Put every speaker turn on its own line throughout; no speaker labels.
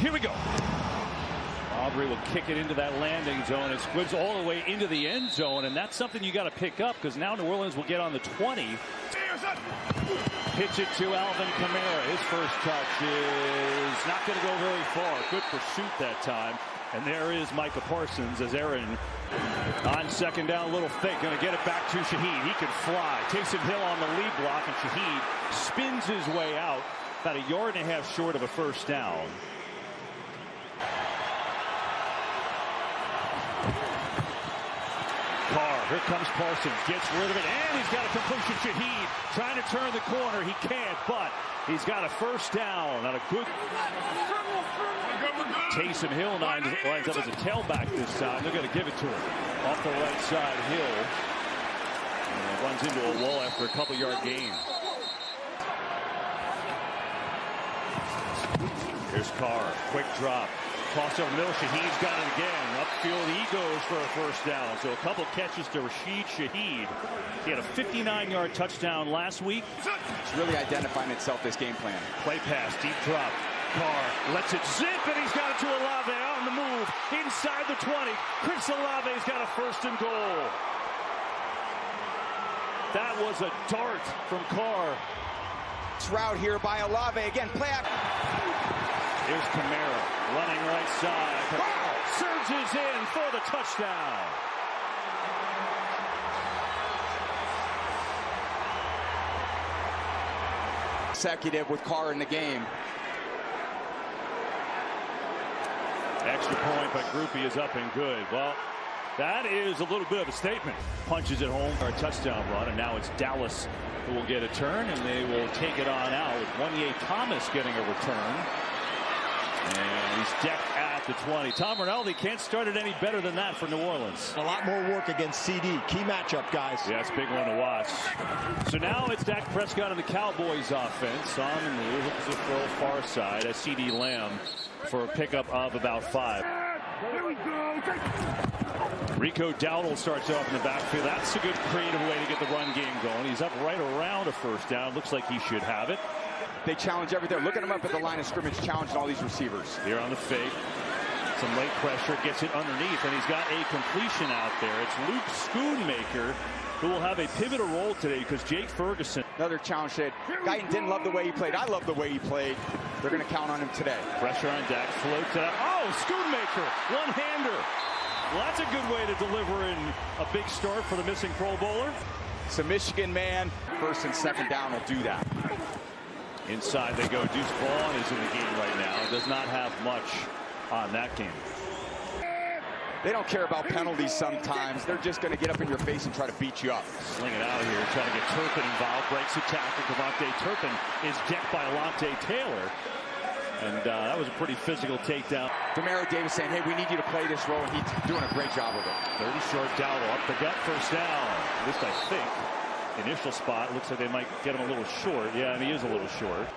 Here we go. Aubrey will kick it into that landing zone. It squibs all the way into the end zone, and that's something you got to pick up because now New Orleans will get on the 20. Pitch it to Alvin Kamara. His first touch is not going to go very far. Good pursuit that time. And there is Micah Parsons as Aaron on second down. A little fake. Going to get it back to Shaheed. He can fly. Taysom Hill on the lead block, and Shaheed spins his way out about a yard and a half short of a first down. Here comes Parsons, gets rid of it, and he's got a completion. Shaheed trying to turn the corner. He can't, but he's got a first down. Not a good. Taysom Hill lines up as a tailback this time. They're going to give it to him. Off the right side, Hill. And runs into a wall after a couple-yard gain. Here's Carr. Quick drop. Toss over middle. Shaheed's got it again. Upfield he goes for a first down. So a couple catches to Rashid Shaheed. He had a 59-yard touchdown last week.
It's really identifying itself, this game plan.
Play pass, deep drop. Carr lets it zip, and he's got it to Olave on the move. Inside the 20. Chris Olave's got a first and goal. That was a dart from Carr.
It's route here by Olave. Again, play action.
Here's Kamara running right side. Kamara surges in for the touchdown.
Consecutive with Carr in the game.
Extra point, but Groupie is up and good. Well, that is a little bit of a statement. Punches it home for a touchdown run, and now it's Dallas who will get a turn, and they will take it on out with Wanye Thomas getting a return. And he's decked at the 20. Tom Rinaldi can't start it any better than that for New Orleans.
A lot more work against CD. Key matchup, guys.
Yeah, it's a big one to watch. So now it's Dak Prescott and the Cowboys offense. On the move, hooks it for far side as CD Lamb for a pickup of about 5.
Here we go.
Rico Dowdle starts off in the backfield. That's a good creative way to get the run game going. He's up right around a first down. Looks like he should have it.
They challenge everything. Look at him up at the line of scrimmage, challenging all these receivers.
Here on the fake. Some late pressure, gets it underneath, and he's got a completion out there. It's Luke Schoonmaker who will have a pivotal role today because Jake Ferguson.
Another challenge today. Guyton didn't love the way he played. I love the way he played. They're going to count on him today.
Pressure on Dak, floats it up. Oh, Schoonmaker, one-hander. Well, that's a good way to deliver in a big start for the missing Pro Bowler.
It's a Michigan man. First and second down will do that.
Inside they go. Deuce Vaughn is in the game right now. Does not have much on that game.
They don't care about penalties sometimes. They're just going to get up in your face and try to beat you up.
Sling it out here, trying to get Turpin involved. Breaks the tackle. Devontae Turpin is decked by Alontae Taylor. And that was a pretty physical takedown.
Demario Davis saying, hey, we need you to play this role, and he's doing a great job of it.
30 short Dowdle up the gut, first down. At least I think. Initial spot, looks like they might get him a little short. Yeah, and he is a little short.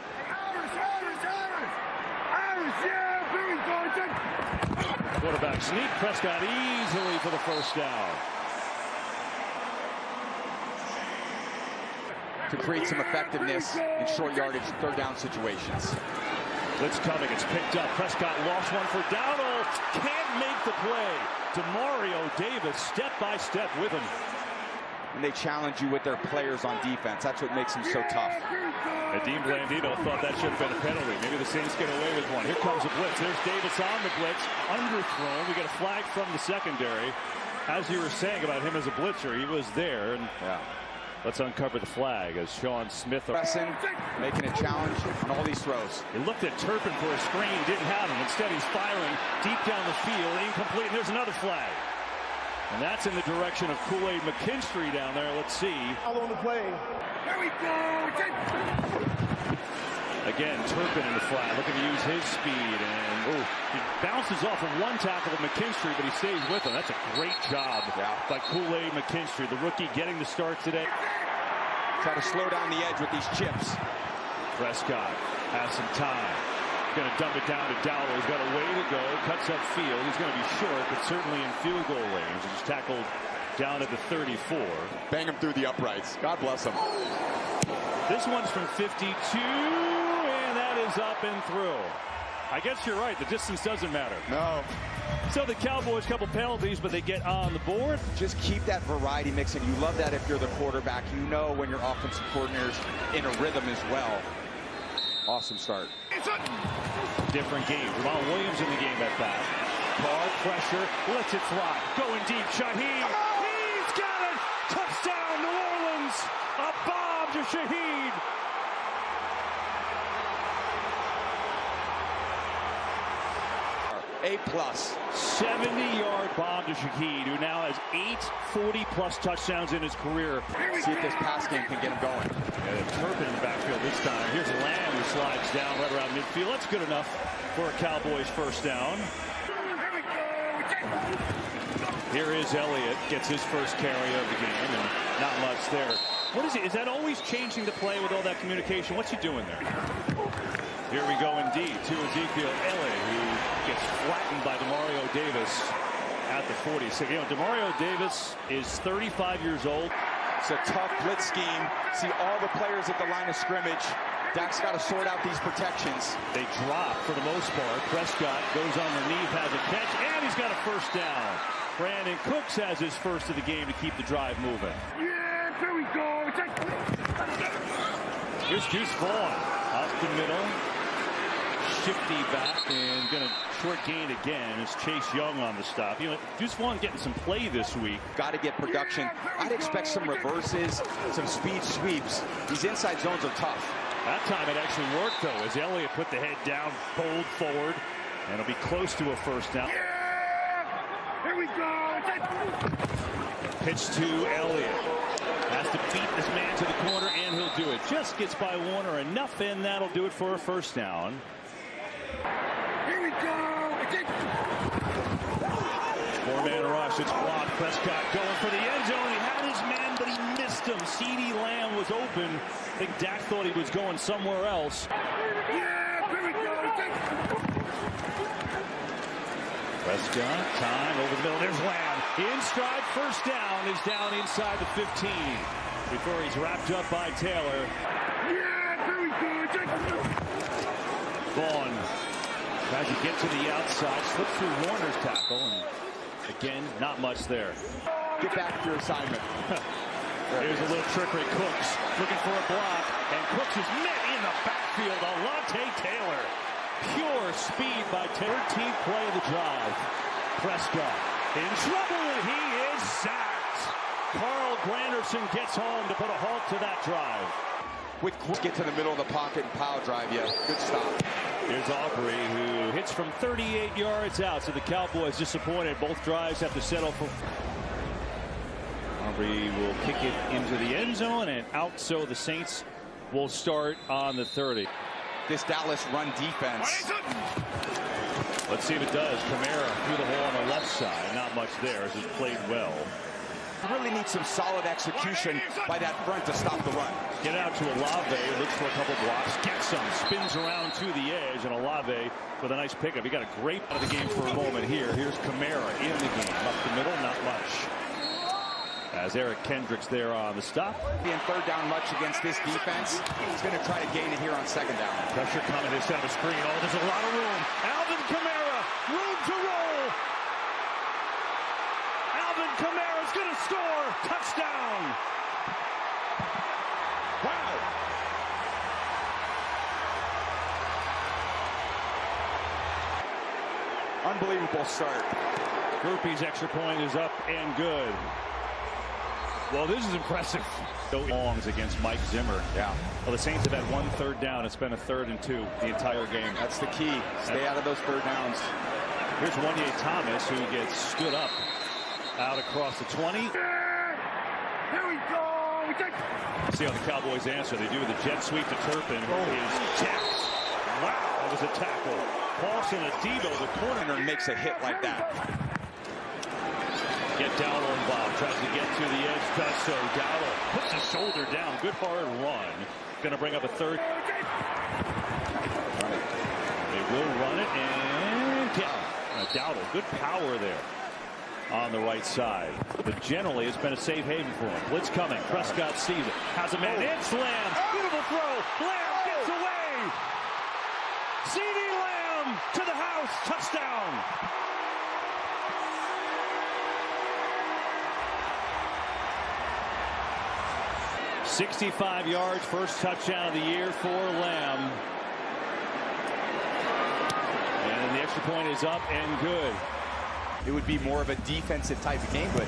Quarterback sneak. Prescott easily for the first down.
To create some effectiveness in short yardage, third down situations.
Blitz coming, it's picked up. Prescott lost one for Dowdle. Can't make the play. Demario Davis step by step with him.
And they challenge you with their players on defense. That's what makes them so tough.
Dean Blandino thought that should have been a penalty. Maybe the Saints get away with one. Here comes a blitz. There's Davis on the blitz. Underthrown. We get a flag from the secondary. As you were saying about him as a blitzer, he was there. And
yeah.
Let's uncover the flag as Sean Smith.
Pressing, making a challenge on all these throws.
He looked at Turpin for a screen. Didn't have him. Instead, he's firing deep down the field. Incomplete. And there's another flag. And that's in the direction of Kool-Aid McKinstry down there. Let's see.
All on the play. Here we go.
Again, Turpin in the flag, looking to use his speed. And he bounces off of one tackle of McKinstry, but he stays with him. That's a great job by Kool-Aid McKinstry, the rookie getting the start today.
Try to slow down the edge with these chips.
Prescott has some time. Going to dump it down to Dowdle. He's got a way to go. Cuts up field. He's going to be short, but certainly in field goal range. He's tackled down at the 34.
Bang him through the uprights. God bless him.
This one's from 52, and that is up and through. I guess you're right. The distance doesn't matter.
No.
So the Cowboys, couple penalties, but they get on the board.
Just keep that variety mixing. You love that if you're the quarterback. You know when your offensive coordinator's in a rhythm as well. Awesome start.
Different game. Jamal Williams in the game at bat. Hard pressure. Lets it fly. Going deep. Shaheed. He's got it. Touchdown, New Orleans. A bomb to Shaheed.
A+.
70-yard bomb to Shaheed, who now has 8 40-plus touchdowns in his career.
See if this pass game can get him going.
Turpin in the backfield this time. Here's Lamb who slides down right around midfield. That's good enough for a Cowboys first down. Here is Elliott, gets his first carry of the game, and not much there. What is it? Is that always changing the play with all that communication? What's he doing there? Here we go indeed to Ezekiel Elliott, who gets flattened by Demario Davis at the 40. So, you know, Demario Davis is 35 years old.
It's a tough blitz scheme. See all the players at the line of scrimmage. Dak's got to sort out these protections.
They drop for the most part. Prescott goes underneath, has a catch, and he's got a first down. Brandon Cooks has his first of the game to keep the drive moving.
Yeah, here we go.
Here's Deuce Vaughn up the middle. Shifty back and going to short gain again. It's Chase Young on the stop. You know, Deuce Vaughn getting some play this week.
Got to get production. I'd expect some reverses, some speed sweeps. These inside zones are tough.
That time it actually worked, though, as Elliott put the head down, pulled forward, and it'll be close to a first down.
Yeah, here we go.
Pitch to Elliott. Has to beat this man to the corner, and he'll do it. Just gets by Warner enough, and that'll do it for a first down.
Here we go.
Four-man rush. It's blocked. Prescott going for the end zone. He had his man, but he missed him. CeeDee Lamb was open. I think Dak thought he was going somewhere else.
Yeah, here we go.
Prescott, time over the middle. There's Lamb. In stride, first down. Is down inside the 15 before he's wrapped up by Taylor.
Yeah, here we go.
Vaughn tries to get to the outside, slips through Warner's tackle, and again, not much there.
Get back to your assignment.
Here's a little trickery. Cooks looking for a block, and Cooks is met in the backfield. Alontae Taylor. Pure speed by Taylor. 13th play of the drive. Prescott in trouble, and he is sacked. Carl Granderson gets home to put a halt to that drive.
With get to the middle of the pocket and power drive you. Good stop.
Here's Aubrey, who hits from 38 yards out. So the Cowboys disappointed. Both drives have to settle for. Aubrey will kick it into the end zone and out. So the Saints will start on the 30.
This Dallas run defense.
Let's see if it does. Kamara through the hole on the left side. Not much there as it's played well.
Really needs some solid execution by that front to stop the run.
Get out to Olave, looks for a couple blocks, gets some, spins around to the edge, and Olave with a nice pickup. He got a great out of the game for a moment here. Here's Kamara in the game. Up the middle, not much. As Eric Kendricks there on the stop.
Being third down much against this defense. He's going to try to gain it here on second down.
Pressure coming, they set up a screen. Oh, there's a lot of room. Alvin Kamara, room to roll. Alvin Kamara's going to score. Touchdown.
Wow. Unbelievable start.
Groupie's extra point is up and good. Well, this is impressive. Longs against Mike Zimmer.
Yeah.
Well, the Saints have had 1 third down. It's been a 3rd and 2 the entire game.
That's the key. Stay out of those third downs.
Here's Wanye Thomas, who gets stood up out across the 20.
Here we go.
See how the Cowboys answer. They do the jet sweep to Turpin, who is tapped. Wow, that was a tackle. Paulson Adebo, the corner,
Makes a hit like that.
Get Dowdle involved. Tries to get to the edge. Does so. Dowdle puts his shoulder down. Good hard run. Going to bring up a 3rd. They will run it and get Dowdle. Good power there on the right side. But generally, it's been a safe haven for him. Blitz coming. Prescott sees it. Has a man. It's Lamb. Beautiful throw. Lamb gets away. CeeDee Lamb to the house. Touchdown. "65 yards, first touchdown of the year for Lamb. And the extra point is up and good.
It would be more of a defensive type of game, but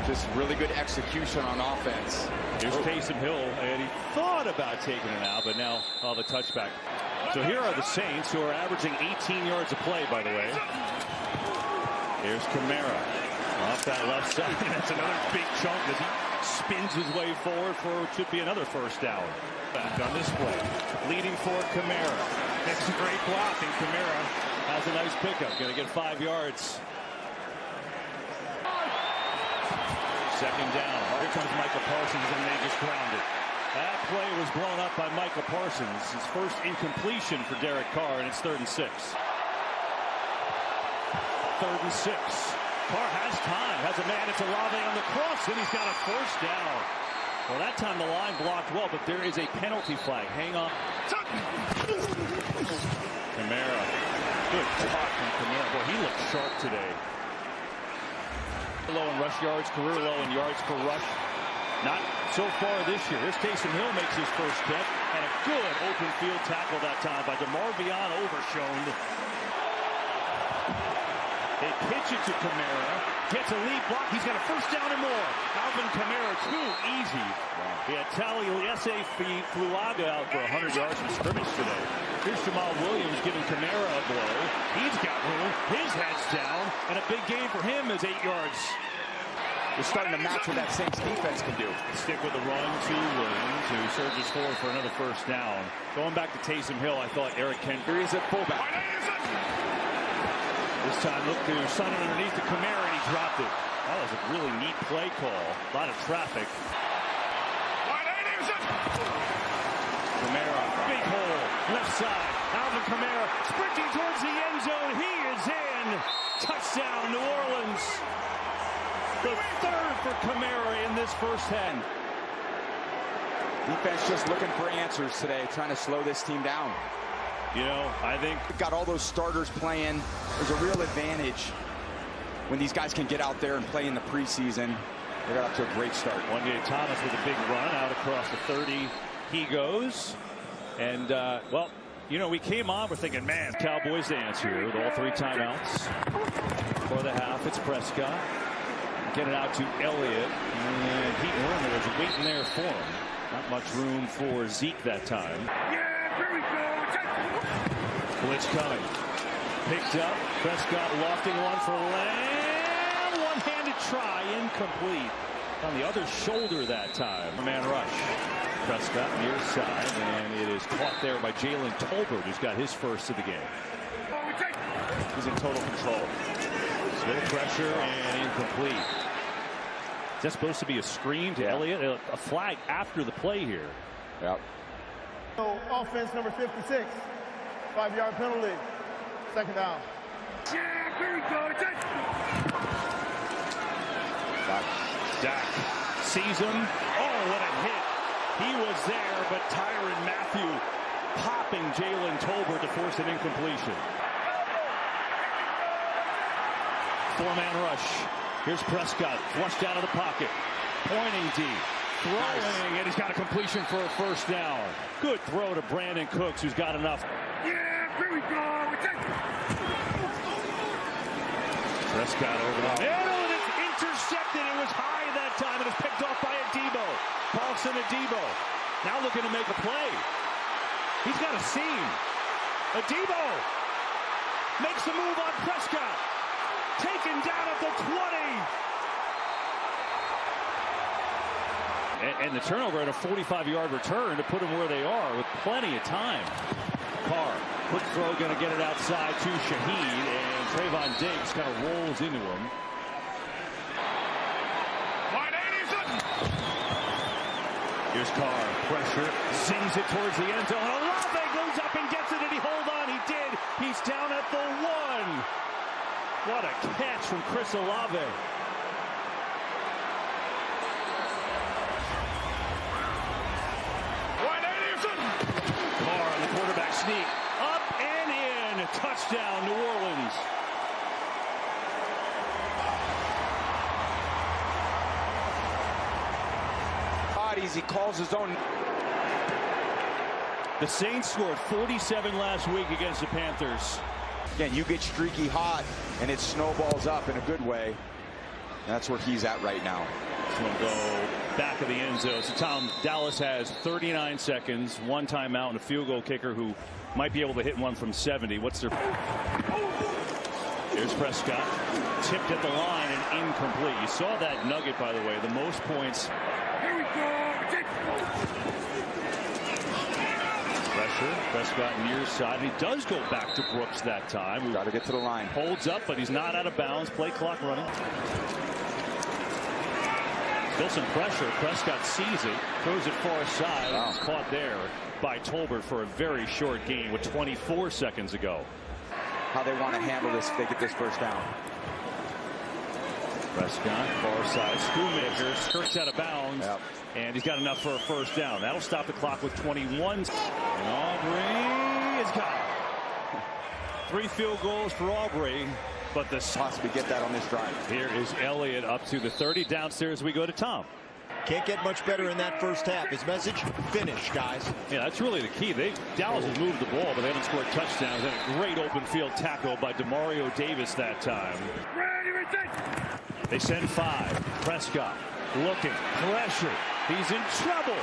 just really good execution on offense.
Here's Taysom Hill, and he thought about taking it out, but now the touchback. So here are the Saints, who are averaging 18 yards a play, by the way. Here's Kamara off that left side. That's another big chunk as he spins his way forward for what should be another first down. Back on this play, leading for Kamara. Makes a great block, and Kamara has a nice pickup. Going to get 5 yards. Second down. Here comes Micah Parsons, and they just ground it. That play was blown up by Micah Parsons. His first incompletion for Derek Carr, and it's 3rd and 6. 3rd and 6. Carr has time. Has a man. It's Olave on the cross, and he's got a first down. Well, that time the line blocked well, but there is a penalty flag. Hang on. Kamara. Good block from Kamara. Boy, he looks sharp today. Low in rush yards, career low in yards per rush. Not so far this year. Here's Taysom Hill makes his first catch, and a good open field tackle that time by DeMarvion Overshown. They pitch it to Kamara, gets a lead block. He's got a first down and more. Alvin Kamara, too easy. He had Taliesin Fuaga out for 100 yards from scrimmage today. Here's Jamal Williams giving Kamara a blow. He's got room. His head's down, and a big gain for him is 8 yards.
We're starting to match what that Saints defense can do.
Stick with the run to Williams, who surges forward for another first down. Going back to Taysom Hill, I thought Eric Kent.
Here he is at fullback.
This time, look, they're sunning underneath the Kamara, and he dropped it. That was a really neat play call. A lot of traffic. Kamara, big hole, left side. Alvin Kamara sprinting towards the end zone. He is in. Touchdown, New Orleans. The 3rd for Kamara in this first half.
Defense just looking for answers today, trying to slow this team down.
You know, I think
got all those starters playing. There's a real advantage when these guys can get out there and play in the preseason. They got up to a great start.
Wanye Thomas with a big run out across the 30. He goes. And, well, you know, we came on, we're thinking, man, Cowboys dance here with all 3 timeouts. For the half, it's Prescott. Get it out to Elliott. And Pete Werner was waiting there for him. Not much room for Zeke that time.
Yeah, here we go.
Blitz coming. Picked up. Prescott lofting one for Lamb. One-handed try. Incomplete. On the other shoulder that time. Man rush. Prescott near side. And it is caught there by Jalen Tolbert, who's got his first of the game. He's in total control. Little pressure and incomplete. Is that supposed to be a screen to Elliott? A flag after the play here.
Yep.
So offense number 56. 5-yard penalty. 2nd down.
Yeah, here we go.
Dak sees him. Oh, what a hit. He was there, but Tyrann Mathieu popping Jalen Tolbert to force an incompletion. 4-man rush. Here's Prescott, flushed out of the pocket. Pointing deep. Throwing, and he's got a completion for a first down. Good throw to Brandon Cooks, who's got enough.
Yeah, here we go.
Prescott over the middle, and it's intercepted. It was high that time, and it's picked off by Adebo. Paulson Adebo. Now looking to make a play. He's got a seam. Adebo makes the move on Prescott. Taken down at the 20. And the turnover at a 45-yard return to put them where they are with plenty of time. Carr, quick throw, going to get it outside to Shaheed, and Trayvon Diggs kind of rolls into him. Here's Carr, pressure, sends it towards the end zone. Olave goes up and gets it. Did he hold on? He did. He's down at the 1. What a catch from Chris Olave. Carr on the quarterback sneak. Up and in. Touchdown. Touchdown, New Orleans.
He calls his own.
The Saints scored 47 last week against the Panthers.
Again, you get streaky hot, and it snowballs up in a good way. That's where he's at right now.
This one go back of the end zone. So Tom, Dallas has 39 seconds, one timeout, and a field goal kicker who might be able to hit one from 70. What's their... Here's Prescott, tipped at the line and incomplete. You saw that nugget, by the way, the most points.
Here we go.
Pressure, Prescott near side. He does go back to Brooks that time.
Got to get to the line.
Holds up, but he's not out of bounds. Play clock running. Still some pressure. Prescott sees it, throws it far side.
Wow.
He's caught there by Tolbert for a very short gain with 24 seconds ago.
How they want to handle this if they get this first down.
Prescott, far side, Schoonmaker skirts out of bounds,
Yep.
and he's got enough for a first down. That'll stop the clock with 21. And Aubrey is got it. 3 field goals for Aubrey, but the
Possibly get that on this drive.
here is Elliott up to the 30. Downstairs we go to Tom.
Can't get much better in that first half. His message, finish, guys.
Yeah, that's really the key. Dallas has moved the ball, but they haven't scored touchdowns. And a great open field tackle by Demario Davis that time. They send 5. Prescott looking, pressure. He's in trouble.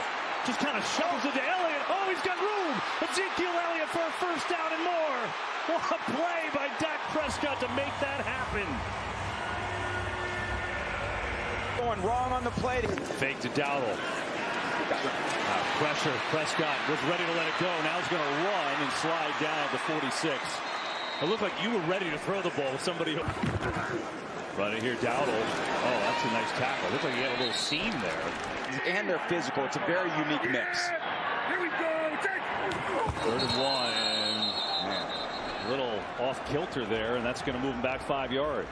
Just kind of shovels it to Elliott. Oh, he's got room. Ezekiel Elliott for a first down and more. What a play by Dak Prescott to make that happen.
Going wrong on the play.
Fake to Dowdle. Pressure. Prescott was ready to let it go. Now he's going to run and slide down to 46. It looked like you were ready to throw the ball with somebody. Running here, Dowdle. Oh, that's a nice tackle. Looks like he had a little seam there.
And they're physical. It's a very unique mix.
Here we go.
3rd and 1.
Man.
A little off kilter there, and that's going to move him back 5 yards.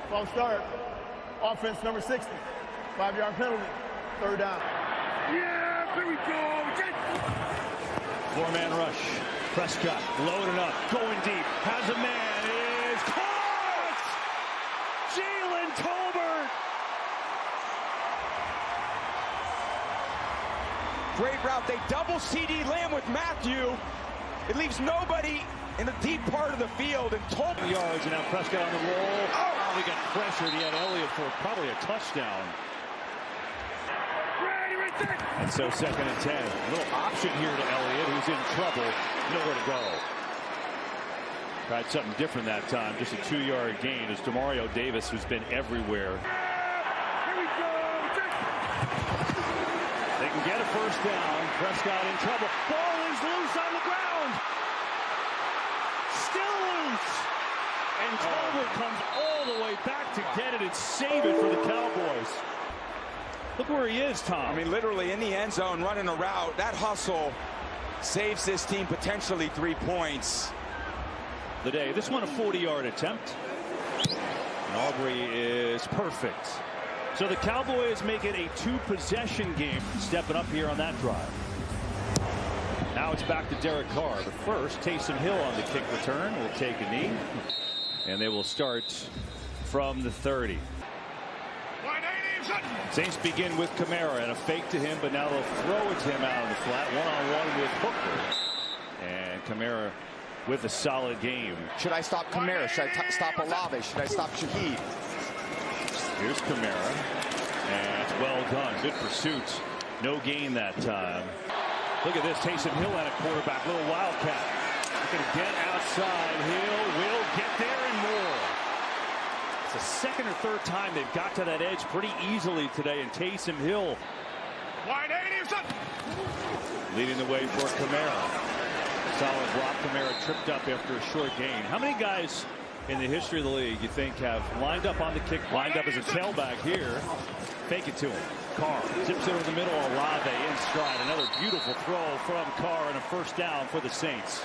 False start. Offense number 60. 5-yard penalty. 3rd down.
Yeah, here we go.
4-man rush. Prescott loading up, going deep, has a man, is caught! Jalen Tolbert!
Great route. They double CD Lamb with Matthew. It leaves nobody in the deep part of the field, and Tolbert.
Yards, and now Prescott on the roll. Oh, he got pressured. He had Elliott for probably a touchdown. And so 2nd and 10. A little option here to Elliott, who's in trouble. Nowhere to go. Tried something different that time. Just a 2-yard gain as Demario Davis, who's been everywhere.
Here we go.
They can get a first down. Prescott in trouble. Ball is loose on the ground. Still loose. And Tolbert comes all the way back to get it and save it for the Cowboys. Look where he is, Tom.
I mean, literally in the end zone, running a route. That hustle saves this team potentially 3 points.
The day. This one a 40-yard attempt. And Aubrey is perfect. So the Cowboys make it a 2-possession game, stepping up here on that drive. Now it's back to Derek Carr. The first, Taysom Hill on the kick return will take a knee. And they will start from the 30. Saints begin with Kamara and a fake to him, but now they'll throw it to him out on the flat. One-on-one with Hooker. And Kamara with a solid game.
Should I stop Kamara? Should I stop Olave? Should I stop Shaheed?
Here's Kamara. And it's well done. Good pursuit. No gain that time. Look at this. Taysom Hill at a quarterback. Little wildcat. Going to get outside. Hill will get there and more. It's the 2nd or 3rd time they've got to that edge pretty easily today, and Taysom Hill leading the way for Kamara. Solid block. Kamara tripped up after a short gain. How many guys in the history of the league you think have lined up on the kick, lined up as a tailback here? Fake it to him. Carr tips it over the middle. Olave in stride. Another beautiful throw from Carr and a first down for the Saints.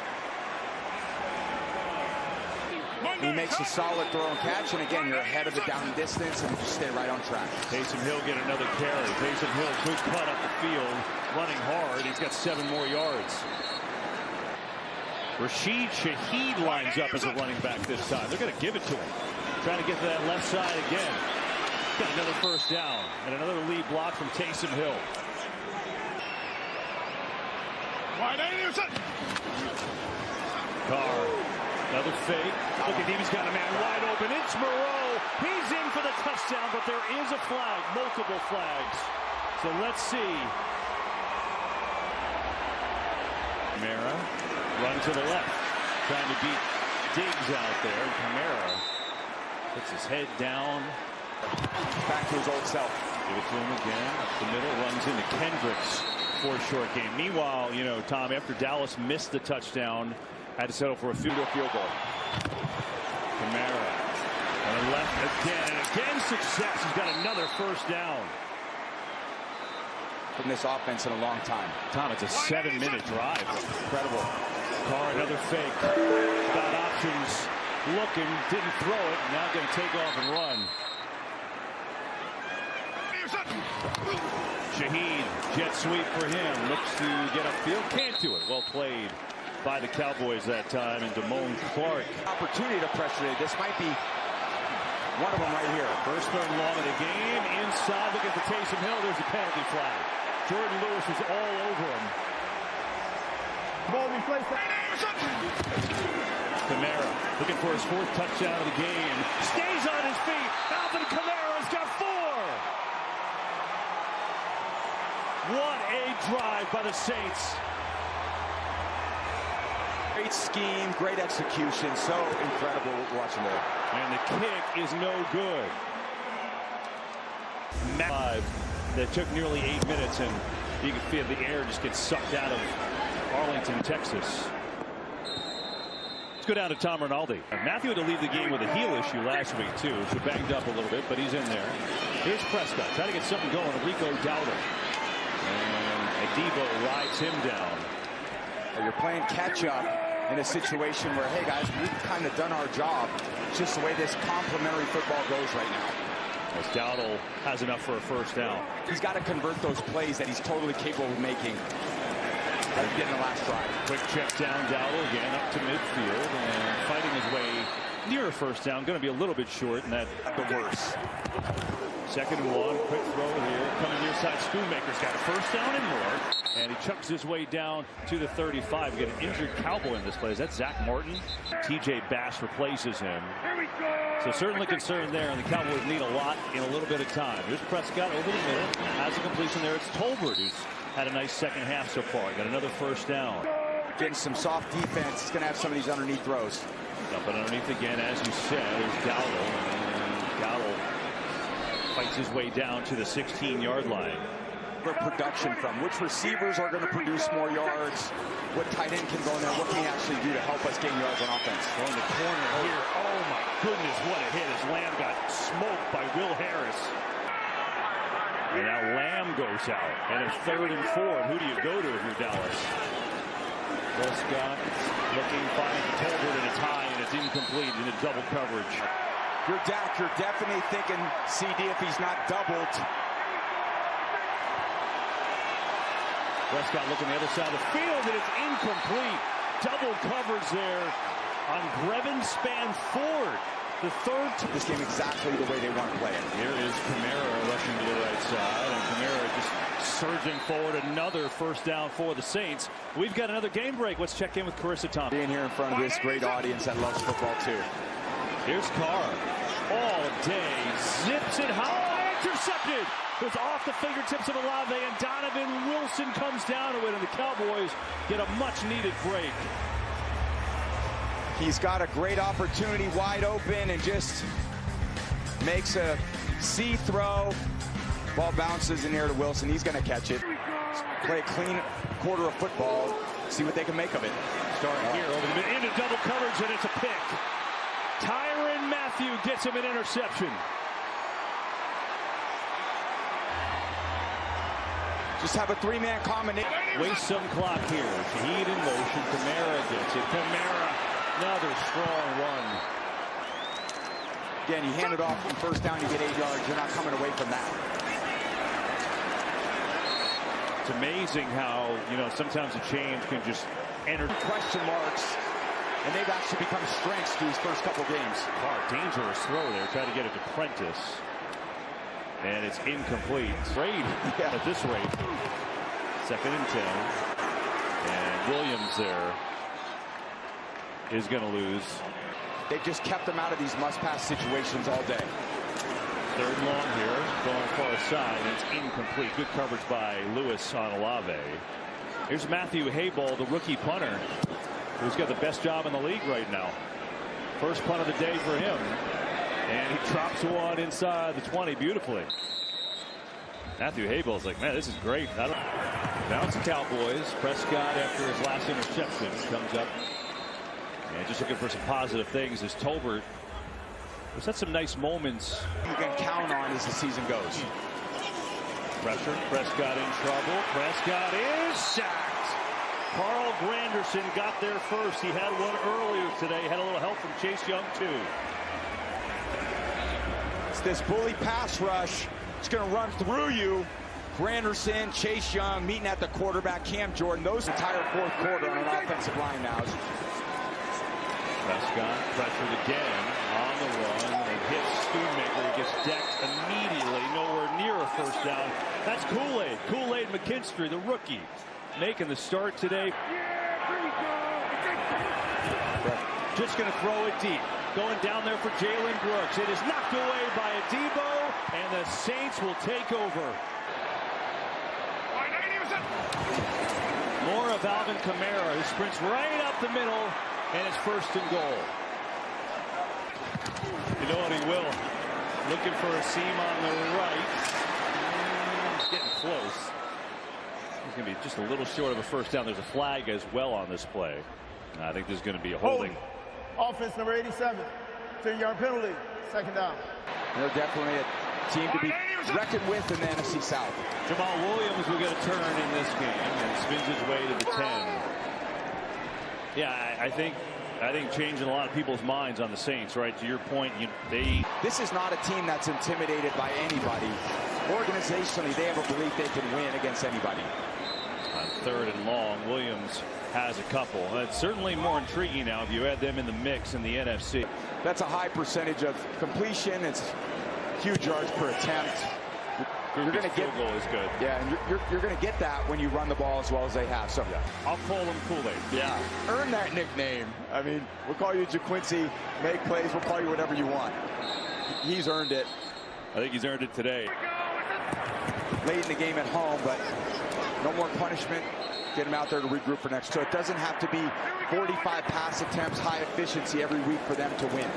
He makes a solid throw and catch, and again, you're ahead of the down distance, and you just stay right on track.
Taysom Hill get another carry. Taysom Hill, good cut up the field, running hard. He's got 7 more yards. Rashid Shaheed lines up as a running back this time. They're going to give it to him. Trying to get to that left side again. Got another first down and another lead block from Taysom Hill. Carr, another fake. Look at him, he's got a man wide open. It's Moreau. He's in for the touchdown, but there is a flag, multiple flags. So let's see. Kamara, run to the left, trying to beat Diggs out there. Kamara puts his head down.
Back to his old self.
Give it to him again. Up the middle, runs into Kendricks for a short game. Meanwhile, you know, Tom, after Dallas missed the touchdown, had to settle for a field goal. Kamara on the left again, and again success. He's got another first down.
From this offense in a long time.
Tom, it's a 7-minute drive.
Incredible.
Carr, another fake. Got options. Looking, didn't throw it. Now going to take off and run. Shaheed, jet sweep for him. Looks to get upfield. Can't do it. Well played by the Cowboys that time. And Damone Clark.
Opportunity to pressure it. This might be one of them right here.
First third and long of the game. Inside, look at the Taysom Hill. There's a penalty flag. Jordan Lewis is all over him.
Ball replaced.
Kamara looking for his 4th touchdown of the game. Stays on his feet. Alvin Kamara's got 4. What a drive by the Saints.
Great scheme, great execution. So incredible watching that.
And the kick is no good. That took nearly 8 minutes, and you can feel the air just gets sucked out of Arlington, Texas. Let's go down to Tom Rinaldi. Matthew had to leave the game with a heel issue last week, too, so banged up a little bit, but he's in there. Here's Prescott, trying to get something going. Rico Dowdle. And Adebo rides him down.
You're playing catch-up in a situation where, hey, guys, we've kind of done our job. It's just the way this complimentary football goes right now.
As Dowdle has enough for a first down.
He's got to convert those plays that he's totally capable of making. Getting the last drive.
Quick check down, Dowdle again up to midfield and fighting his way near a first down. Going to be a little bit short, and that
The worst.
2nd and 1, quick throw here. Coming near side, Schoonmaker's got a first down and more. And he chucks his way down to the 35. We get an injured Cowboy in this play. Is that Zach Martin? TJ Bass replaces him.
Here we go.
So certainly concerned there, and the Cowboys need a lot in a little bit of time. Here's Prescott over the middle. Has a completion there. It's Tolbert who's had a nice second half so far. Got another first down.
Getting some soft defense. He's going to have some of these underneath throws.
But underneath again, as you said, there's Dowdle. And Dowdle fights his way down to the 16-yard line.
Production from which receivers are going to produce more yards, what tight end can go in there, what can he actually do to help us gain yards on offense.
On the corner here, oh my goodness, what a hit as Lamb got smoked by Will Harris. And now Lamb goes out, and it's 3rd and 4. And who do you go to if you're Dallas? Prescott looking, finding Tolbert in a tie, and it's incomplete in a double coverage.
You're Dak, you're definitely thinking CD if he's not doubled.
Prescott looking the other side of the field, and it's incomplete. Double coverage there on Grevin Spanford. The 3rd.
This game exactly the way they want to play it.
Here is Kamara rushing to the right side, and Kamara just surging forward. Another first down for the Saints. We've got another game break. Let's check in with Carissa Thompson.
Being here in front of this great audience that loves football too.
Here's Carr. All day. Zips it high. Intercepted. It's off the fingertips of Olave, and Donovan Wilson comes down to it, and the Cowboys get a much-needed break.
He's got a great opportunity wide open and just makes a C throw. Ball bounces in here to Wilson. He's going to catch it. Play a clean quarter of football. See what they can make of it.
Starting here over the middle, into double coverage, and it's a pick. Tyrann Mathieu gets him an interception.
Just have a 3-man combination.
Waste some clock here. Shaheed in motion. Kamara gets it. Kamara, another strong run.
Again, you hand it off from first down, you get 8 yards. You're not coming away from that.
It's amazing how, you know, sometimes a change can just enter.
Question marks and they've actually become strengths through his first couple games.
Dangerous throw there. Trying to get it to Prentice. And it's incomplete. Trade at this rate. 2nd and 10. And Williams there is going to lose.
They've just kept him out of these must-pass situations all day.
3rd and long here, going far side, and it's incomplete. Good coverage by Lewis on Olave. Here's Matthew Hayball, the rookie punter, who's got the best job in the league right now. First punt of the day for him, and he drops one inside the 20 beautifully. Matthew Hayball's like, man, this is great. Now it's the Cowboys. Prescott, after his last interception, comes up and just looking for some positive things as Tolbert has had some nice moments.
You can count on as the season goes.
Pressure. Prescott in trouble. Prescott is sacked. Carl Granderson got there first. He had one earlier today. Had a little help from Chase Young, too.
It's this bully pass rush. It's going to run through you. Granderson, Chase Young meeting at the quarterback, Cam Jordan. Those entire 4th quarter on an offensive line now.
Prescott pressured again on the run and hits Schoonmaker. He gets decked immediately, nowhere near a first down. That's Kool-Aid. Kool-Aid McKinstry, the rookie, making the start today. Just going to throw it deep. Going down there for Jalen Brooks. It is knocked away by Adebo, and the Saints will take over. More of Alvin Kamara, who sprints right up the middle, and it's 1st and goal. You know what he will. Looking for a seam on the right. He's getting close. He's going to be just a little short of a first down. There's a flag as well on this play. And I think there's going to be a holding.
Offense number 87. 10-yard penalty. 2nd down.
They're definitely a team to be reckoned with in the NFC South.
Jamal Williams will get a turn in this game and spins his way to the 10. Yeah, I think changing a lot of people's minds on the Saints, right? To your point,
This is not a team that's intimidated by anybody. Organizationally, they have a belief they can win against anybody.
On 3rd and long, Williams has a couple. It's certainly more intriguing now if you add them in the mix in the NFC.
That's a high percentage of completion. It's huge yards per attempt. You're going to get
goal is good.
Yeah, and you're going to get that when you run the ball as well as they have. So
yeah, I'll call them Kool-Aid.
Yeah, earn that nickname. I mean, we'll call you JaQuincy. Make plays. We'll call you whatever you want. He's earned it.
I think he's earned it today.
Late in the game at home, but no more punishment. Get him out there to regroup for next. So it doesn't have to be 45 pass attempts, high efficiency every week for them to win.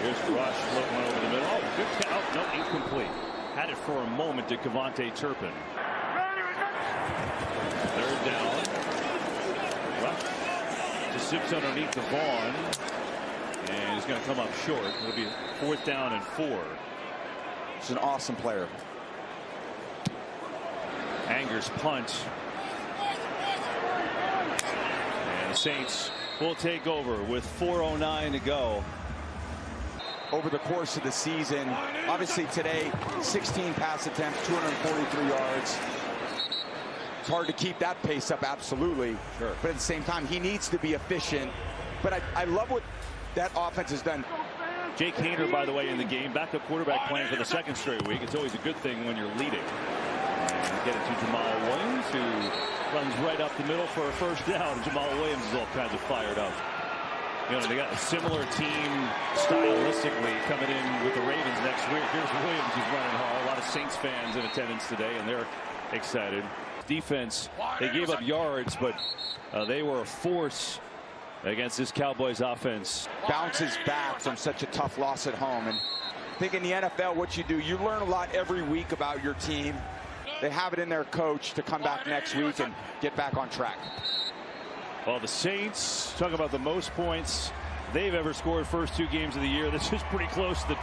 Here's Rush floating one over the middle. Oh, good count. No, incomplete. Had it for a moment to Kevontae Turpin. 3rd down. Rush just zips underneath the Vaughn. And he's going to come up short. It'll be 4th down and 4.
He's an awesome player.
Angers punt. And the Saints will take over with 4:09 to go.
Over the course of the season, obviously today, 16 pass attempts, 243 yards. It's hard to keep that pace up, absolutely.
Sure.
But at the same time, he needs to be efficient. But I love what that offense has done.
Jake Haener, by the way, in the game, backup quarterback playing for the 2nd straight week. It's always a good thing when you're leading. And get it to Jamal Williams, who runs right up the middle for a first down. Jamal Williams is all kinds of fired up. You know, they got a similar team stylistically coming in with the Ravens next week. Here's Williams, who's running hard. A lot of Saints fans in attendance today, and they're excited. Defense, they gave up yards, but they were a force against this Cowboys offense.
Bounces back from such a tough loss at home. And I think in the NFL, what you do, you learn a lot every week about your team. They have it in their coach to come back next week and get back on track.
Well, the Saints, talk about the most points they've ever scored first 2 games of the year. This is pretty close to the